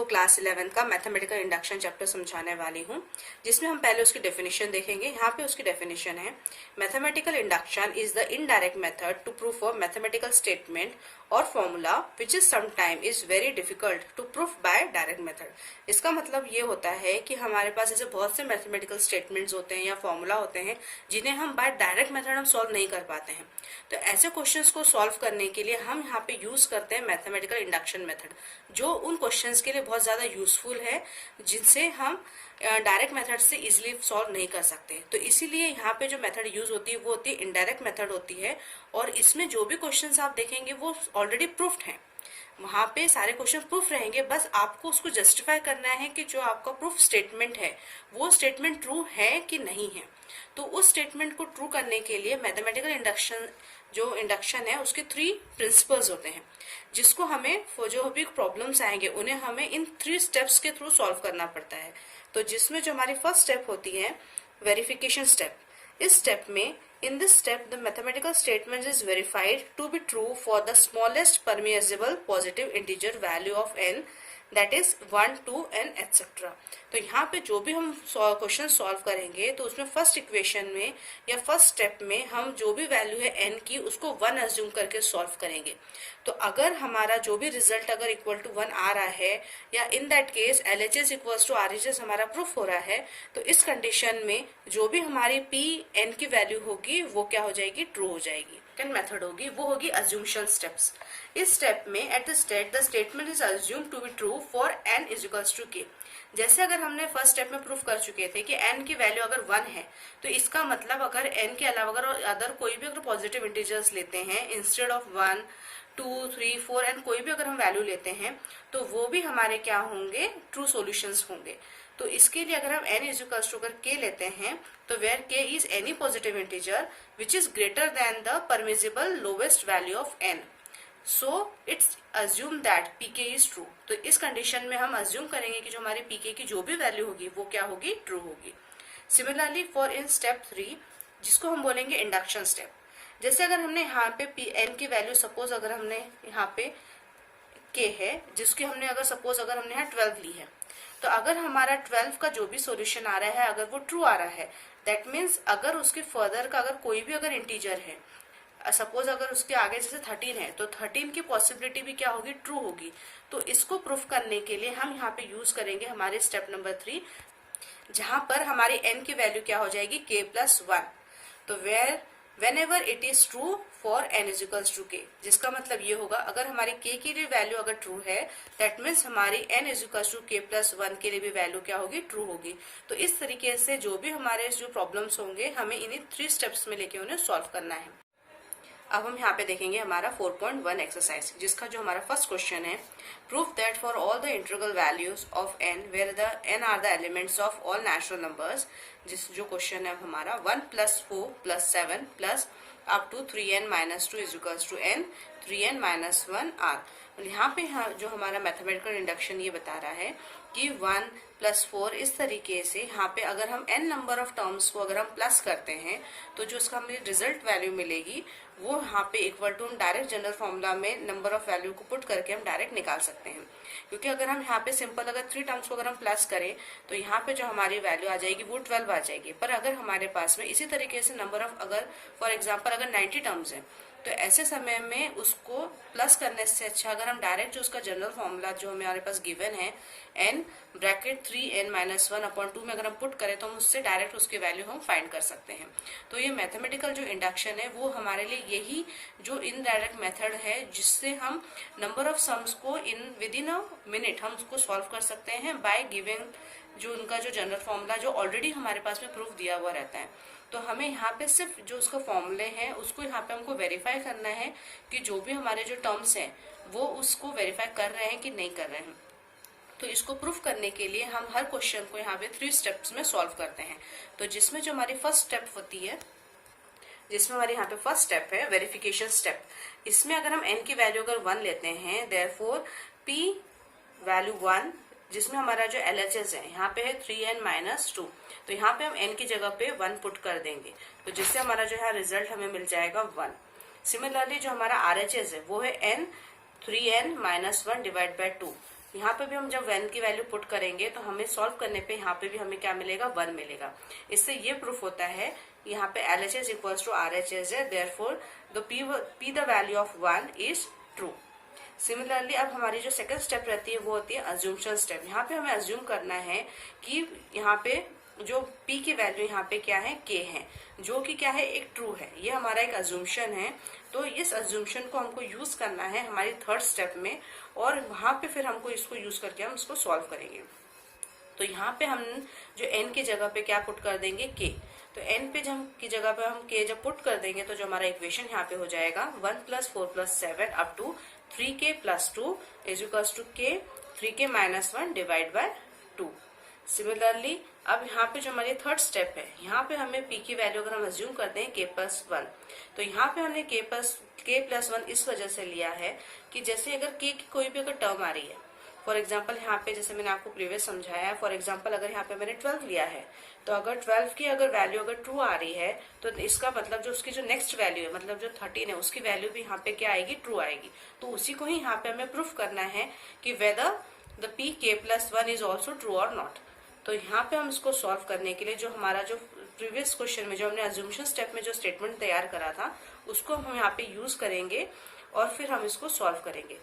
Class 11 का mathematical induction chapter समझाने वाली हूँ, जिसमें हम पहले उसकी डेफिनेशन देखेंगे। यहाँ पे उसकी डेफिनेशन है, mathematical induction is the indirect method to proof a mathematical statement और formula which is sometime is very difficult to proof by direct method. इसका मतलब ये होता है कि हमारे पास ऐसे बहुत से मैथमेटिकल स्टेटमेंट्स होते हैं या फॉर्मूला होते हैं जिन्हें हम बाय डायरेक्ट मेथड हम सॉल्व नहीं कर पाते हैं। तो ऐसे क्वेश्चंस को सॉल्व करने के लिए हम यहाँ पे यूज करते हैं मैथमेटिकल इंडक्शन मेथड, जो उन क्वेश्चंस के लिए बहुत ज्यादा यूजफुल है जिनसे हम डायरेक्ट मेथड से इजीली सॉल्व नहीं कर सकते। तो इसीलिए यहाँ पे जो मेथड यूज होती है वो होती है इनडायरेक्ट मेथड होती है, और इसमें जो भी क्वेश्चंस आप देखेंगे वो ऑलरेडी प्रूफ्ड हैं। वहां पे सारे क्वेश्चन प्रूफ रहेंगे, बस आपको उसको जस्टिफाई करना है कि जो आपका प्रूफ स्टेटमेंट है वो स्टेटमेंट ट्रू है कि नहीं है। तो उस स्टेटमेंट को ट्रू करने के लिए मैथमेटिकल इंडक्शन है उसके 3 प्रिंसिपल्स होते हैं, जिसको हमें जो भी प्रॉब्लम्स आएंगे उन्हें हमें इन 3 स्टेप्स के थ्रू सॉल्व करना पड़ता है। तो जिसमें जो हमारी फर्स्ट स्टेप होती है वेरिफिकेशन स्टेप। इस स्टेप में in this step the mathematical statement is verified to be true for the smallest permissible positive integer value of n, that is 1 2 n etc. तो यहाँ पे जो भी हम क्वेश्चन सॉल्व करेंगे तो उसमें फर्स्ट इक्वेशन में या फर्स्ट स्टेप में हम जो भी वैल्यू है n की उसको 1 अज्यूम करके सॉल्व करेंगे। तो अगर हमारा जो भी रिजल्ट अगर इक्वल टू 1 आ रहा है या in that case LHS equals to RHS हमारा प्रूफ हो रहा है, तो इस कंडीशन में जो भी हमारी p n की वैल्यू होगी वो क्या हो जाएगी, ट्रू हो जाएगी। सेकंड मेथड होगी वो होगी अज्यूमशन स्टेप्स। इस स्टेप में at the statement is assume to be true for n is equals to k। जैसे अगर हमने फर्स्ट स्टेप में प्रूफ कर चुके थे कि n की वैल्यू अगर 1 है तो इसका मतलब अगर n के अलावा अगर अदर कोई भी अगर पॉजिटिव इंटीजर्स लेते हैं इंस्टेड ऑफ 1 2 3 4 एंड कोई भी अगर हम वैल्यू लेते हैं तो वो भी हमारे क्या होंगे, ट्रू सॉल्यूशंस होंगे। तो इसके लिए अगर हम n इज इक्वल्स टू अगर k लेते हैं तो where k is any positive integer which is greater than the permissible lowest value of n, so it's assume that pk is true. तो इस कंडीशन में हम अज्यूम करेंगे कि जो हमारी pk की जो भी वैल्यू होगी वो क्या होगी, ट्रू होगी। सिमिलरली फॉर इन स्टेप 3 जिसको हम बोलेंगे इंडक्शन स्टेप। जैसे अगर हमने यहाँ पे n की वैल्यू सपोज अगर हमने यहाँ पे k है जिसकी हमने अगर सपोज अगर हमने यहाँ 12 ली है, तो अगर हमारा 12 का जो भी सॉल्यूशन आ रहा है अगर वो ट्रू आ रहा है, दैट मीन्स अगर उसके फर्दर का अगर कोई भी अगर इंटीजर है, सपोज अगर उसके आगे जैसे 13 है तो 13 की पॉसिबिलिटी भी क्या होगी, ट्रू होगी। तो इसको प्रूफ करने के लिए हम यहाँ पे यूज करेंगे हमारे स्टेप नंबर 3, जहां पर हमारी n की वैल्यू क्या हो जाएगी, k+1। तो whenever it is true for n is equals to k, जिसका मतलब ये होगा अगर हमारी k के लिए वैल्यू अगर ट्रू है दैट मीन्स हमारी n is equals to k+1 के लिए भी वैल्यू क्या होगी, ट्रू होगी। तो इस तरीके से जो भी हमारे जो प्रॉब्लम्स होंगे हमें इन्हीं 3 स्टेप्स में लेके उन्हें सॉल्व करना है। अब हम यहाँ पे देखेंगे हमारा 4.1 एक्सरसाइज, जिसका जो हमारा फर्स्ट क्वेश्चन है, proof that for all the integral values of n where the n are the elements of all natural numbers. जिस जो क्वेश्चन है हमारा 1 + 4 + 7 plus up to 3n - 2 is equals to n 3n - 1 r। यहाँ पे जो हमारा mathematical induction ये बता रहा है कि 1 + 4 इस तरीके से यहाँ पे अगर हम n नंबर ऑफ टर्म्स को अगर हम प्लस करते हैं तो जो उसका हमें रिजल्ट वैल्यू मिलेगी वो यहाँ पे इक्वल टू हम डायरेक्ट जनरल फॉर्मूला में नंबर ऑफ वैल्यू को पुट करके हम डायरेक्ट निकाल सकते हैं। क्योंकि अगर हम यहाँ पे सिंपल अगर 3 टर्म्स को अगर हम प्लस करें तो यहाँ पे जो हमारी वैल्यू आ जाएगी वो 12 आ जाएगी। पर अगर हमारे पास में इसी तरीके से नंबर ऑफ अगर फॉर एग्जाम्पल अगर 90 टर्म्स है तो ऐसे समय में उसको प्लस करने से अच्छा अगर हम डायरेक्ट जो उसका जनरल फॉर्मूला जो हमारे पास गिवन है n ब्रैकेट 3n - 1/2 में अगर हम पुट करें तो हम उससे डायरेक्ट उसकी वैल्यू हम फाइंड कर सकते हैं। तो ये मैथमेटिकल जो इंडक्शन है वो हमारे लिए यही जो इनडायरेक्ट मेथड है जिससे हम नंबर ऑफ सम्स को विद इन अ मिनट हम उसको सॉल्व कर सकते हैं बाय गिविंग जो उनका जो जनरल फॉर्मूला जो ऑलरेडी हमारे पास में प्रूफ दिया हुआ रहता है। तो हमें यहाँ पे सिर्फ जो उसका फॉर्मूले हैं उसको यहाँ पे हमको वेरीफाई करना है कि जो भी हमारे जो टर्म्स हैं वो उसको वेरीफाई कर रहे हैं कि नहीं कर रहे हैं। तो इसको प्रूफ करने के लिए हम हर क्वेश्चन को यहाँ पे 3 स्टेप्स में सॉल्व करते हैं। तो जिसमें जो हमारी फर्स्ट स्टेप होती है, जिसमें हमारे यहाँ पे फर्स्ट स्टेप है वेरिफिकेशन स्टेप। इसमें अगर हम n की वैल्यू अगर 1 लेते हैं देयरफॉर p वैल्यू 1, जिसमें हमारा जो LHS है यहाँ पे है 3n - 2, तो यहाँ पे हम n की जगह पे 1 पुट कर देंगे तो जिससे हमारा जो है रिजल्ट हमें मिल जाएगा 1। सिमिलरली जो हमारा RHS है वो है n 3n - 1 / 2, यहाँ पे भी हम जब n की वैल्यू पुट करेंगे तो हमें सॉल्व करने पे यहाँ पे भी हमें क्या मिलेगा, 1 मिलेगा। इससे ये प्रूफ होता है यहाँ पे LHS इक्वल्स टू RHS है, therefore the P the value of 1 is true. Similarly अब हमारी जो सेकंड स्टेप रहती है वो होती है अज्यूमशन स्टेप। यहाँ पे हमें अज्यूम करना है कि यहाँ पे जो P की वैल्यू यहाँ पे क्या है, K है, जो कि क्या है, एक ट्रू है। ये हमारा एक अज्यूमशन है। तो इस अज्यूमशन को हमको यूज करना है हमारी थर्ड स्टेप में, और वहां पे फिर हमको इसको यूज करके हम इसको सॉल्व करेंगे। तो यहाँ पे हम जो n की जगह पे क्या पुट कर देंगे, k। तो n पे जब की जगह पे हम k जब पुट कर देंगे तो जो हमारा इक्वेशन यहाँ पे हो जाएगा 1 + 4 + 7 up to 3k + 2 is equals to k 3k - 1 divide by 2। Similarly अब यहाँ पे जो हमारी थर्ड स्टेप है, यहाँ पे हमें p की वैल्यू अगर हम अज्यूम करते हैं k + 1, तो यहाँ पे हमने k + 1 इस वजह से लिया है कि जैसे अगर k की कोई भी अगर टर्म आ रही है, फॉर एग्जाम्पल यहाँ पे जैसे मैंने आपको प्रीवियस समझाया है, फॉर एग्जाम्पल अगर यहाँ पे मैंने 12 लिया है, तो अगर 12 की अगर वैल्यू अगर ट्रू आ रही है तो इसका मतलब जो उसकी जो नेक्स्ट वैल्यू है, मतलब जो 13 है, उसकी वैल्यू भी यहाँ पे क्या आएगी, ट्रू आएगी। तो उसी को ही यहाँ पे हमें प्रूफ करना है कि whether the p k + 1 is also true और नॉट। तो यहाँ पे हम इसको सॉल्व करने के लिए जो हमारा जो प्रीवियस क्वेश्चन में जो हमने अज्यूमशन स्टेप में जो स्टेटमेंट तैयार करा था उसको हम यहाँ पे यूज करेंगे और फिर हम इसको सॉल्व करेंगे।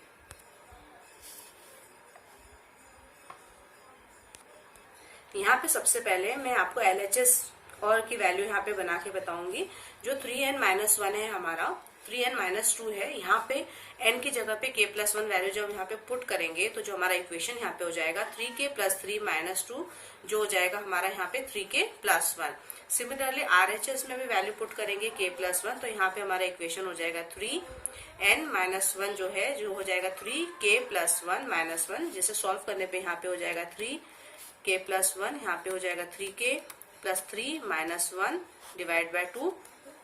यहाँ पे सबसे पहले मैं आपको LHS और की वैल्यू यहाँ पे बना के बताऊंगी। जो 3n - 1 है हमारा, 3n - 2 है, यहाँ पे n की जगह पे k + 1 वैल्यू जब यहाँ पे पुट करेंगे तो जो हमारा इक्वेशन यहाँ पे हो जाएगा 3k + 3 - 2, जो हो जाएगा हमारा यहाँ पे 3k + 1। सिमिलरली RHS में भी वैल्यू पुट करेंगे k + 1, तो यहाँ पे हमारा इक्वेशन हो जाएगा 3n - 1 जो है, जो हो जाएगा 3k + 1 - 1, जिसे सॉल्व करने पे यहाँ पे हो जाएगा 3k + 1, यहाँ पे हो जाएगा 3k + 3 - 1 डिवाइड बाय 2,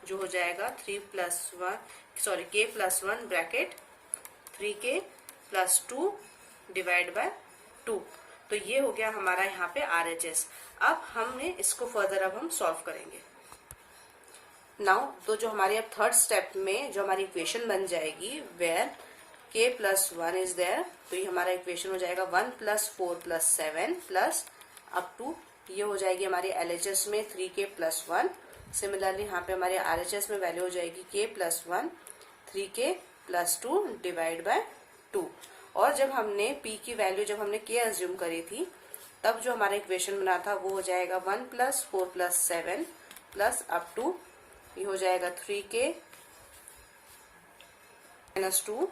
जो हो जाएगा k + 1 bracket 3k + 2 divide by 2। तो ये हो गया हमारा यहाँ पे RHS। अब हमने इसको फर्दर अब हम सॉल्व करेंगे। नाउ तो जो हमारी अब थर्ड स्टेप में जो हमारी इक्वेशन बन जाएगी वेयर k + 1 इज देयर, तो ये हमारा इक्वेशन हो जाएगा 1 + 4 + 7 प्लस अप टू, ये हो जाएगी हमारी LHS में 3k + 1। सिमिलरली यहाँ पे हमारे RHS में वैल्यू हो जाएगी k + 1 3k + 2 डिवाइड बाय 2। और जब हमने p की वैल्यू जब हमने k अज्यूम करी थी तब जो हमारा इक्वेशन बना था वो हो जाएगा 1 + 4 + 7 प्लस अप टू, ये हो जाएगा 3k - 2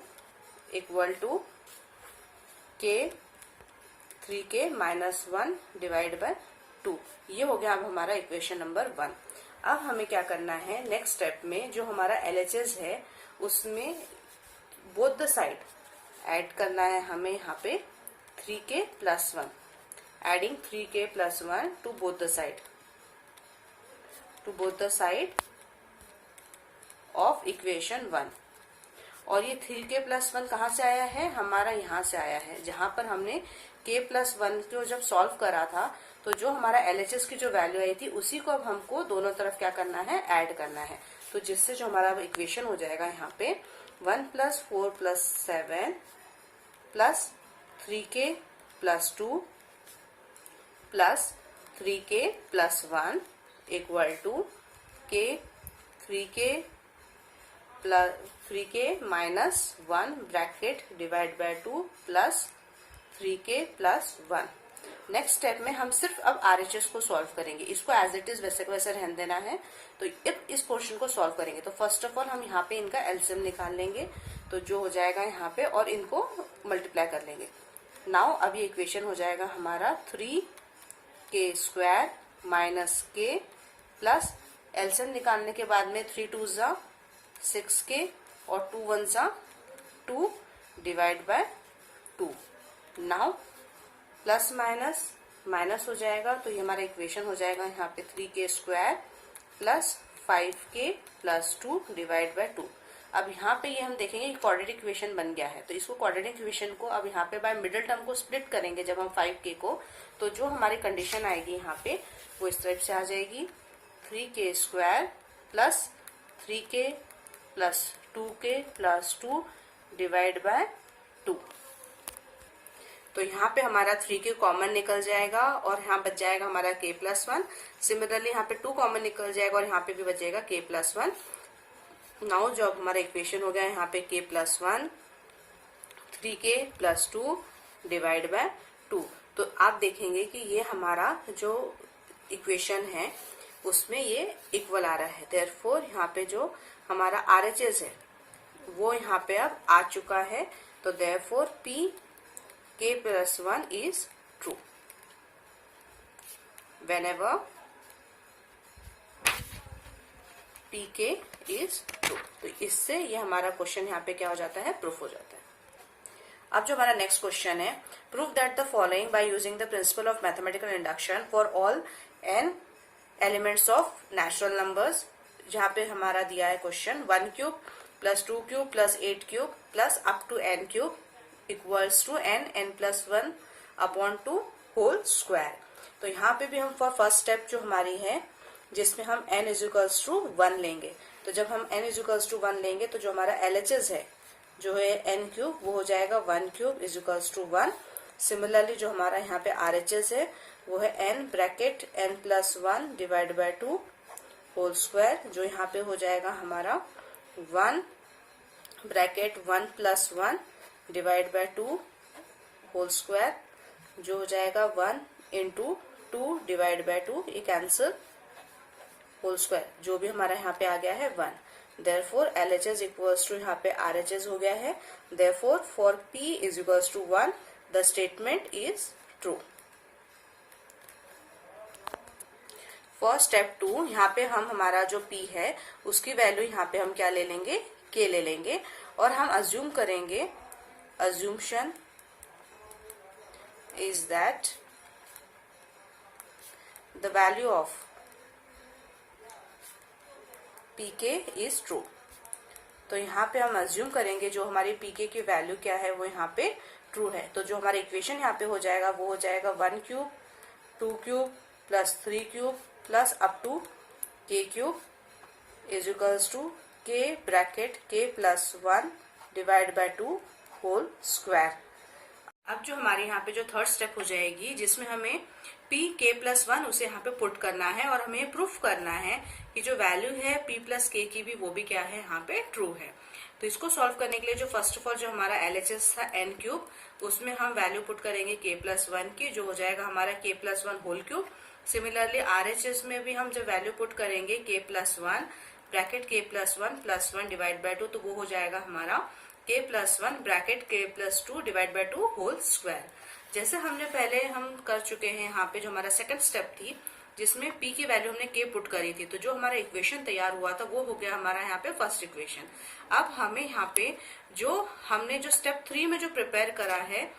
equal to k 3k - 1 divide by 2। ये हो गया अब हमारा इक्वेशन नंबर 1। अब हमें क्या करना है नेक्स्ट स्टेप में, जो हमारा LHS है उसमें बोथ द साइड ऐड करना है हमें यहाँ पे 3k + 1, adding 3k + 1 to both the side of equation 1। और ये 3k + 1 कहाँ से आया है, हमारा यहाँ से आया है, जहां पर हमने k + 1 को जब सॉल्व करा था तो जो हमारा LHS की जो वैल्यू आई थी उसी को अब हमको दोनों तरफ क्या करना है, ऐड करना है। तो जिससे जो हमारा इक्वेशन हो जाएगा यहाँ पे 1 + 4 + 7 plus 3k + 2 plus 3k + 1 equal to k 3k - 1 bracket divide by 2 plus 3k + 1। Next step में हम सिर्फ अब RHS को सॉल्व करेंगे, इसको एज इट इज वैसे को वैसे रहने देना है। तो अब इस पोर्शन को सॉल्व करेंगे तो फर्स्ट ऑफ ऑल हम यहाँ पे इनका एलसीएम निकाल लेंगे, तो जो हो जाएगा यहाँ पे, और इनको मल्टीप्लाई कर लेंगे। नाउ अब ये इक्वेशन हो जाएगा हमारा 3k² - k प्लस एलसीएम निकालने के बाद में 3 2 ज़ा 6k और 2 1 ज़ा 2 divide by 2। Now plus minus हो जाएगा, तो ये हमारा इक्वेशन हो जाएगा यहाँ पे 3k² plus 5k + 2 divide by 2। अब यहाँ पे ये हम देखेंगे कि क्वाड्रेटिक इक्वेशन बन गया है, तो इसको क्वाड्रेटिक इक्वेशन को अब यहाँ पे बाय मिडिल टर्म को स्प्लिट करेंगे जब हम 5k को, तो जो हमारी कंडीशन आएगी यहाँ पे वो इस टाइप से आ जाएगी 3k² plus 3k + 2k + 2 divide by 2। तो यहाँ पे हमारा 3 के कॉमन निकल जाएगा और यहाँ बच जाएगा हमारा k+1। सिमिलरली यहाँ पे 2 कॉमन निकल जाएगा और यहाँ पे भी बचेगा k+1। नाउ जो हमारा इक्वेशन हो गया यहाँ पे k+1 3k+2 डिवाइड बाय 2। तो आप देखेंगे कि ये हमारा जो इक्वेशन है उसमें ये इक्वल आ रहा है। देयरफॉर यहाँ पे जो हमारा RHS है वो यहाँ पे अब आ चुका है। तो therefore k+1 is true whenever pk is true। तो इससे ये हमारा क्वेश्चन यहाँ पे क्या हो जाता है, प्रूफ हो जाता है। अब जो हमारा नेक्स्ट क्वेश्चन है, prove that the following by using the principle of mathematical induction for all n elements of natural numbers. जहाँ पे हमारा दिया है question 1 cube plus 2 cube plus 8 cube plus up to n cube equals to n+1 upon 2 whole square. तो यहाँ पे भी हम फॉर फर्स्ट स्टेप जो हमारी है जिसमें हम n=1 लेंगे। तो जब हम n=1 लेंगे तो जो हमारा LHS है जो है n क्यूब वो हो जाएगा 1 क्यूब =1। सिमिलरली जो हमारा यहाँ पे RHS है वो है n+1 divide by 2 whole square, जो यहाँ पे हो जाएगा हमारा 1 डिवाइड बाय 2 होल स्क्वायर, जो हो जाएगा 1 इंटू 2 डिवाइड बाय 2, ये कैंसिल होल स्क्वायर, जो भी हमारा यहाँ पे आ गया है 1। देयरफॉर LHS इक्वल्स टू यहाँ पे RHS हो गया है। Therefore for P = 1 the statement is true. For step 2 यहाँ पे हम हमारा जो P है उसकी वैल्यू यहाँ पे हम क्या ले लेंगे, K ले लेंगे और हम अज्यूम करेंगे, assumption is that the value of pk is true। तो यहाँ पे हम अज्यूम करेंगे जो हमारी pk की वैल्यू क्या है वो यहाँ पे ट्रू है। तो जो हमारा इक्वेशन यहाँ पे हो जाएगा वो हो जाएगा 1 cube 2 cube plus 3 cube plus up to k cube equals to k+1 divide by 2 whole square. अब जो हमारे यहाँ पे जो थर्ड स्टेप हो जाएगी जिसमें हमें k+1 उसे यहाँ पे पुट करना है और हमें प्रूफ करना है कि जो वैल्यू है p+k की भी वो भी क्या है, यहाँ पे ट्रू है। तो इसको सॉल्व करने के लिए जो फर्स्ट ऑफ ऑल जो हमारा LHS था n क्यूब, उसमें हम वैल्यू पुट करेंगे k+1 की, जो हो जाएगा हमारा k+1 whole cube. Similarly RHS में भी हम जब वैल्यू पुट करेंगे k+1 bracket k+1 +1 divide by 2, तो वो हो जाएगा हमारा k+1 bracket k+2 divide by 2 whole square. जैसे हमने पहले हम कर चुके हैं यहाँ पे जो हमारा सेकंड स्टेप थी जिसमें p की वैल्यू हमने k पुट करी थी, तो जो हमारा इक्वेशन तैयार हुआ था वो हो गया हमारा यहाँ पे फर्स्ट इक्वेशन। अब हमें यहाँ पे जो हमने जो स्टेप 3 में जो प्रिपेयर करा है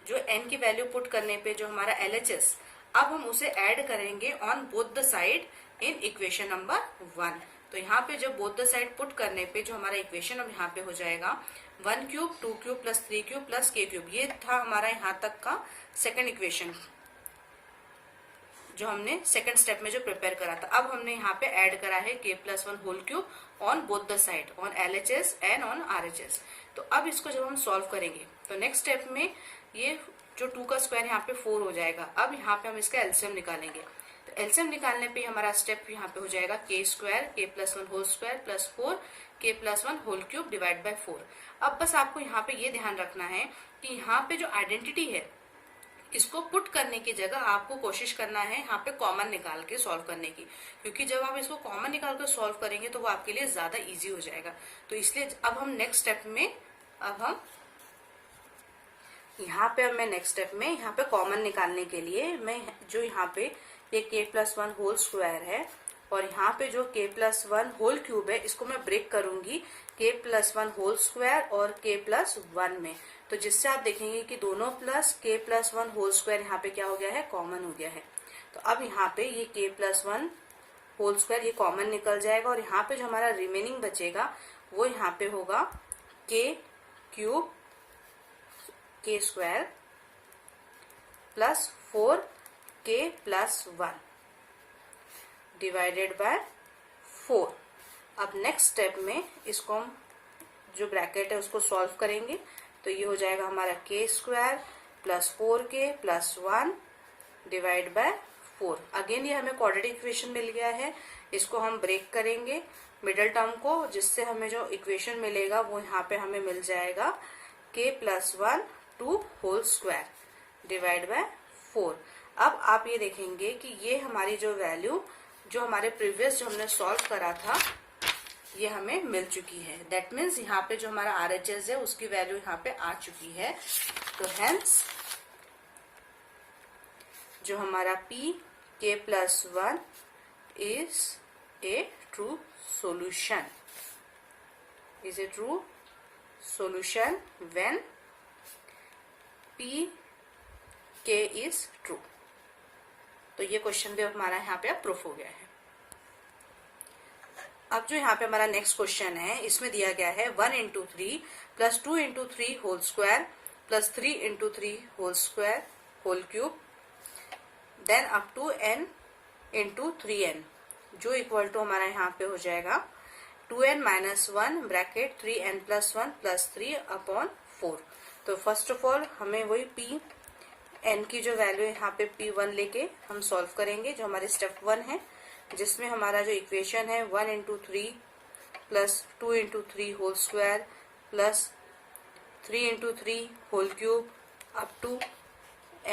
जो n की वैल्यू पुट करने पे जो हमारा LHS, अब हम उसे ऐड करेंगे on both the side in equation number 1। तो यहाँ पे जब बोथ द साइड पुट करने पे जो हमारा इक्वेशन अब यहाँ पे हो जाएगा 1 cube 2 cube plus 3 cube plus k cube. ये था हमारा यहाँ तक का सेकंड इक्वेशन जो हमने सेकंड स्टेप में जो प्रिपेयर करा था। अब हमने यहाँ पे ऐड करा है k+1 whole cube on both the side, on LHS and on RHS। तो अब इसको जब हम सॉल्व करेंगे तो नेक्स्ट स्टेप में ये जो 2 का स्क्वायर यहाँ पे 4 हो जाएगा। अब यहाँ पे हम इसका एलसीएम निकालेंगे। तो एलसीएम निकालने पे हमारा स्टेप यहाँ पे हो जाएगा k² whole square plus 4 k+1 whole cube divide by 4। अब बस आपको यहाँ पे ये ध्यान रखना है कि यहाँ पे जो आइडेंटिटी है इसको पुट करने की जगह आपको कोशिश करना है यहाँ पे कॉमन निकाल के सॉल्व करने की, क्योंकि जब आप इसको कॉमन निकाल कर सॉल्व करेंगे तो वो आपके लिए ज्यादा इजी हो जाएगा। तो इसलिए अब हम नेक्स्ट स्टेप में मैं नेक्स्ट स्टेप में यहाँ पे कॉमन निकालने के लिए मैं जो यहाँ पे ये k+1 होल स्क्वायर है और यहाँ पे जो k+1 होल क्यूब है इसको मैं ब्रेक करूंगी k+1 होल स्क्वायर और k+1 में, तो जिससे आप देखेंगे कि दोनों प्लस k+1 होल स्क्वायर यहाँ पे क्या हो गया है, कॉमन हो गया है। तो अब यहाँ पे ये k+1 होल स्क्वायर ये कॉमन निकल जाएगा और यहाँ पे जो हमारा रिमेनिंग बचेगा वो यहाँ पे होगा k³ k² plus 4k+1 divided by 4। अब नेक्स्ट स्टेप में इसको हम जो ब्रैकेट है उसको सॉल्व करेंगे। तो ये हो जाएगा हमारा k² plus 4k plus 1 divide by 4। Again ये हमें क्वाड्रेटिक इक्वेशन मिल गया है, इसको हम ब्रेक करेंगे मिडल टर्म को, जिससे हमें जो इक्वेशन मिलेगा वो यहाँ पे हमें मिल जाएगा k plus 1 2 whole square divide by 4। अब आप ये देखेंगे कि ये हमारी जो वैल्यू जो हमारे प्रीवियस जो हमने सॉल्व करा था ये हमें मिल चुकी है। दैट मीन्स यहाँ पे जो हमारा RHS है उसकी वैल्यू यहाँ पे आ चुकी है। तो हेंस जो हमारा p k plus 1 is a true solution, is a true solution when p k is true। तो ये क्वेश्चन भी हमारा यहाँ पे प्रूफ हो गया है। अब जो यहाँ पे हमारा नेक्स्ट क्वेश्चन है, इसमें दिया गया है 1 into 3 plus 2 into 3 whole square plus 3 into 3 whole square whole cube then up to n into 3n, जो इक्वल टू हमारा यहाँ पे हो जाएगा 2n minus 1 bracket 3n plus 1 plus 3 upon 4। तो फर्स्ट ऑफ ऑल हमें वही p n की जो वैल्यू यहाँ पे p1 लेके हम सॉल्व करेंगे, जो हमारे स्टेप 1 है, जिसमें हमारा जो इक्वेशन है 1 into 3 plus 2 into 3 whole square plus 3 into 3 whole cube up to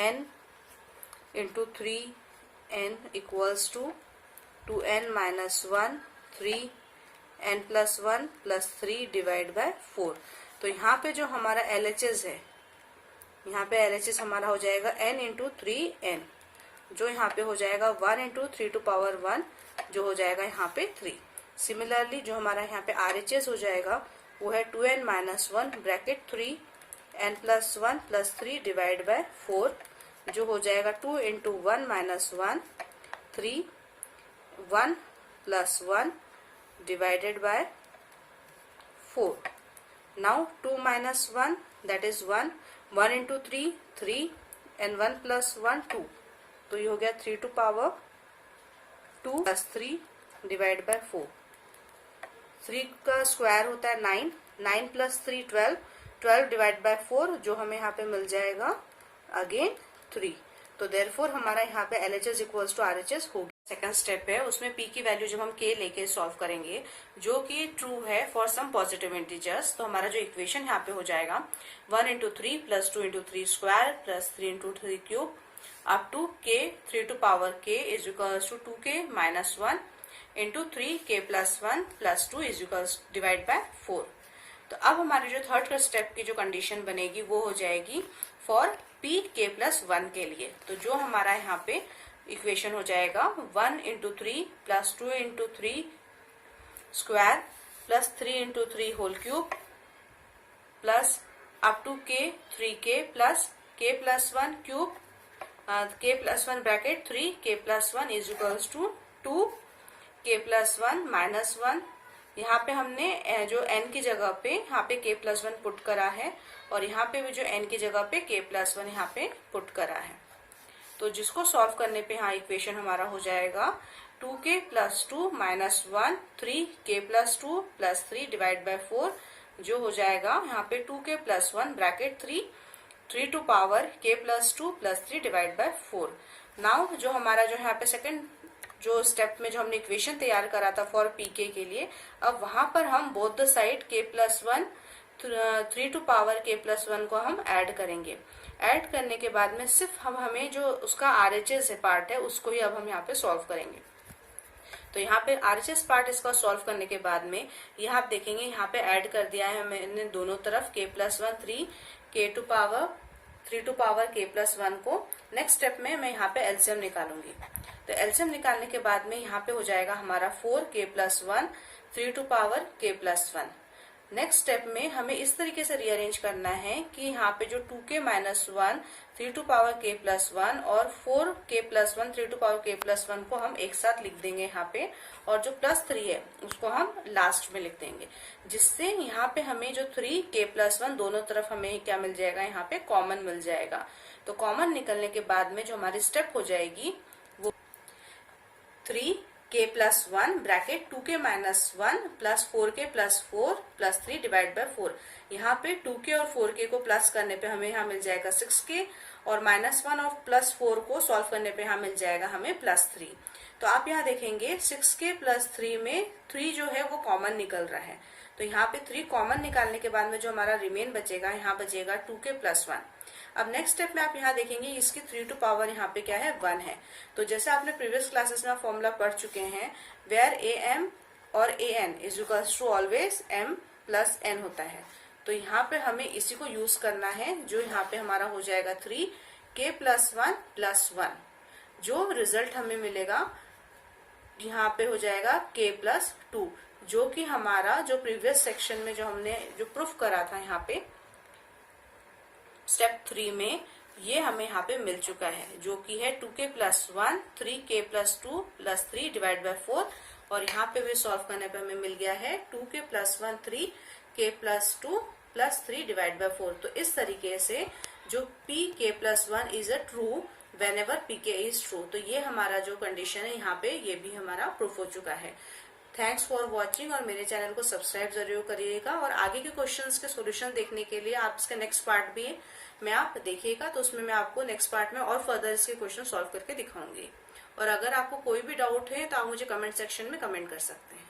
n into 3n equals to 2n minus 1 3n plus 1 plus 3 divide by 4। तो यहाँ पे जो हमारा LHS है, यहाँ पे LHS हमारा हो जाएगा n इंटू 3n, जो यहाँ पे हो जाएगा 1 इंटू 3 टू पावर 1, जो हो जाएगा यहाँ पे 3। सिमिलरली जो हमारा यहाँ पे RHS हो जाएगा वो है 2n minus 1 bracket 3n plus 1 plus 3 divide by 4, जो हो जाएगा 2 into 1 minus 1 3 1 plus 1 divided by 4। Now 2 minus 1 that is 1, 1 into 3 3 and 1 plus 1 2, तो ये हो गया 3 to power 2 plus 3 divided by 4। 3 का स्क्वायर होता है 9, 9 plus 3 12, 12 divided by 4, जो हमें यहाँ पे मिल जाएगा अगेन 3। तो देयरफॉर हमारा यहाँ पे LHS इक्वल्स टू RHS हो गया। सेकंड स्टेप है, उसमें p की वैल्यू जब हम k लेके सॉल्व करेंगे, जो कि ट्रू है फॉर सम पॉजिटिव इंटीजर्स, तो हमारा जो इक्वेशन यहाँ पे हो जाएगा 1 into 3 plus 2 into 3 square plus 3 into 3 cube up to k 3 to power k is equals to 2k minus 1 into 3k plus 1 plus 2 is equals divide by 4। तो अब हमारी जो थर्ड स्टेप की जो कंडीशन बनेगी वो हो जाएगी फॉर p k प्लस 1 के लिए। तो जो हमारा यहाँ पे इक्वेशन हो जाएगा 1 into 3 plus 2 into 3 square plus 3 into 3 whole cube plus up to k 3k plus k plus 1 cube k plus 1 bracket 3 k plus 1 is equals to 2 k plus 1 minus 1। यहाँ पे हमने जो n की जगह पे यहाँ पे k प्लस 1 पुट करा है, और यहाँ पे भी जो n की जगह पे k प्लस 1 यहाँ पे पुट करा है। तो जिसको सॉल्व करने पे यहाँ इक्वेशन हमारा हो जाएगा 2k plus 2 minus 1 3k plus 2 plus 3 divide by 4, जो हो जाएगा यहाँ पे 2k plus 1 bracket 3 to power k plus 2 plus 3 divide by 4। Now जो हमारा जो यहाँ पे सेकंड जो स्टेप में जो हमने इक्वेशन तैयार करा था फॉर pk के लिए, अब वहां पर हम both the side k plus 1 3 to power k plus 1 को हम ऐड करेंगे। ऐड करने के बाद में सिर्फ हम हमें जो उसका RHS पार्ट है उसको ही अब हम यहाँ पे सॉल्व करेंगे। तो यहाँ पे RHS पार्ट इसका सॉल्व करने के बाद में यहाँ आप देखेंगे यहाँ पे ऐड कर दिया है मैंने दोनों तरफ k plus 1 3 to power k plus 1 को। नेक्स्ट स्टेप में मैं यहाँ पे एलसीएम निकालूंगी। तो एलसीएम निकालने के बाद में यहाँ पे हो जाएगा हमारा 4k plus 1 3 to power k plus 1। Next step में हमें इस तरीके से रीअरेंज करना है कि यहाँ पे जो 2k minus 1 3 to power k plus 1 और 4k plus 1 3 to power k plus 1 को हम एक साथ लिख देंगे यहाँ पे, और जो प्लस 3 है उसको हम लास्ट में लिख देंगे, जिससे यहाँ पे हमें जो 3k प्लस 1 दोनों तरफ हमें क्या मिल जाएगा, यहाँ पे कॉमन मिल जाएगा। तो कॉमन निकलने के बाद में जो हमारी स्टेप हो जाएगी वो 3 k plus 1 bracket 2k minus 1 plus 4k plus 4 plus 3 divide by 4। यहाँ पे 2k और 4k को प्लस करने पे हमें यहाँ मिल जाएगा 6k और माइनस 1 और प्लस 4 को सॉल्व करने पे यहाँ मिल जाएगा हमें प्लस 3। तो आप यहाँ देखेंगे 6k प्लस 3 में 3 जो है वो कॉमन निकल रहा है, तो यहाँ पे 3 कॉमन निकालने के बाद में जो हमारा रिमेन बचेगा, यहाँ बचेगा 2k प्लस 1। अब नेक्स्ट स्टेप में आप यहाँ देखेंगे इसकी 3 टू पावर यहाँ पे क्या है 1 है। तो जैसे आपने प्रीवियस क्लासेस में फॉर्मूला पढ़ चुके हैं, वेयर am और an is equals to always m plus n होता है। तो यहाँ पे हमें इसी को यूज करना है, जो यहाँ पे हमारा हो जाएगा 3k प्लस 1 प्लस 1। जो रिजल्ट हमें मिलेगा यहाँ पे हो जाएगा k प्लस 2, जो कि हमारा जो प्रीवियस सेक्शन में जो हमने जो प्रूफ करा था यहाँ पे स्टेप 3 में, ये हमें यहाँ पे मिल चुका है, जो कि है 2k plus 1 3k plus 2 plus 3 divide by 4। और यहाँ पे भी सॉल्व करने पे हमें मिल गया है 2k plus 1 3k plus 2 plus 3 divide by 4। तो इस तरीके से जो pk plus 1 is a true whenever pk is true, तो ये हमारा जो कंडीशन है यहाँ पे ये भी हमारा प्रूफ हो चुका है। थैंक्स फॉर वॉचिंग, और मेरे चैनल को सब्सक्राइब जरूर करिएगा। और आगे के क्वेश्चंस के सॉल्यूशन देखने के लिए आप इसका नेक्स्ट पार्ट भी में आप देखिएगा, तो उसमें मैं आपको नेक्स्ट पार्ट में और फर्दर इसके क्वेश्चन सॉल्व करके दिखाऊंगी। और अगर आपको कोई भी डाउट है तो आप मुझे कमेंट सेक्शन में कमेंट कर सकते हैं।